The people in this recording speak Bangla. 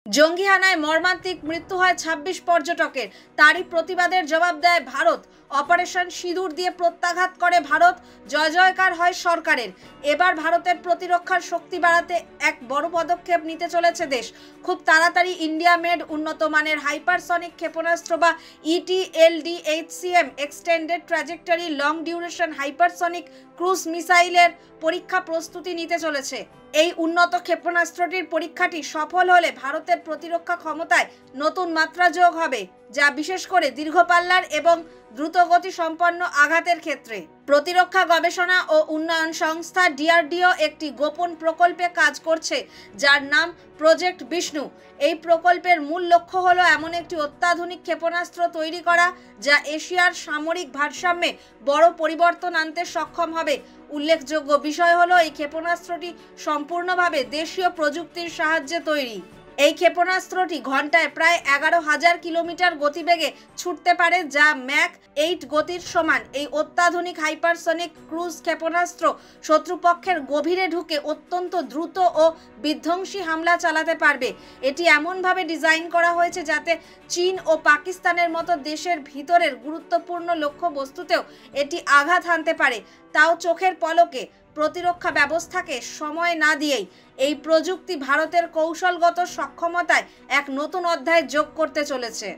জঙ্গি হানায় মর্মান্তিক মৃত্যু হয় ২৬ পর্যটকের। তারই প্রতিবাদের জবাব দেয় ভারত। অপারেশন সিঁদুর দিয়ে প্রত্যাঘাত করে ভারত। জয় জয়কার হয় সরকারের। এবার ভারতের প্রতিরক্ষার শক্তি বাড়াতে এক বড় পদক্ষেপ নিতে চলেছে দেশ। খুব তাড়াতাড়ি ইন্ডিয়া মেড উন্নত মানের হাইপারসনিক ক্ষেপণাস্ত্র বা ETLDHCM extended trajectory long duration hypersonic cruise মিসাইলের পরীক্ষা প্রস্তুতি নিতে চলেছে। এই উন্নত ক্ষেপণাস্ত্রটির পরীক্ষাটি সফল হলে ভারতের প্রতিরক্ষা ক্ষমতায় নতুন মাত্রা যোগ হবে, যা বিশেষ করে দীর্ঘপাল্লার এবং দ্রুতগতি সম্পন্ন আঘাতের ক্ষেত্রে। প্রতিরক্ষা গবেষণা ও উন্নয়ন সংস্থা DRDO একটি গোপন প্রকল্পে কাজ করছে, যার নাম প্রজেক্ট বিষ্ণু। এই প্রকল্পের মূল লক্ষ্য হলো এমন একটি অত্যাধুনিক ক্ষেপণাস্ত্র তৈরি করা যা এশিয়ার সামরিক ভারসাম্যে বড় পরিবর্তন আনতে সক্ষম হবে। উল্লেখযোগ্য বিষয় হলো এই ক্ষেপণাস্ত্রটি সম্পূর্ণভাবে দেশীয় প্রযুক্তির সাহায্যে তৈরি। এই ক্ষেপণাস্ত্রটি ঘন্টায় প্রায় 11,000 কিলোমিটার গতিবেগে ছুটতে পারে, যা ম্যাক 8 গতির সমান। এই অত্যাধুনিক হাইপারসনিক ক্রুজ ক্ষেপণাস্ত্র শত্রুপক্ষের গভীরে ঢুকে অত্যন্ত দ্রুত ও বিধ্বংসী হামলা চালাতে পারবে। এটি এমনভাবে ডিজাইন করা হয়েছে যাতে চীন ও পাকিস্তানের মতো দেশের ভিতরের গুরুত্বপূর্ণ লক্ষ্যবস্তুতেও এটি আঘাত হানতে পারে, তাও চোখের পলকে। প্রতিরক্ষা ব্যবস্থাকে সময় না দিয়েই এই প্রযুক্তি ভারতের কৌশলগত সক্ষমতায় এক নতুন অধ্যায় যোগ করতে চলেছে।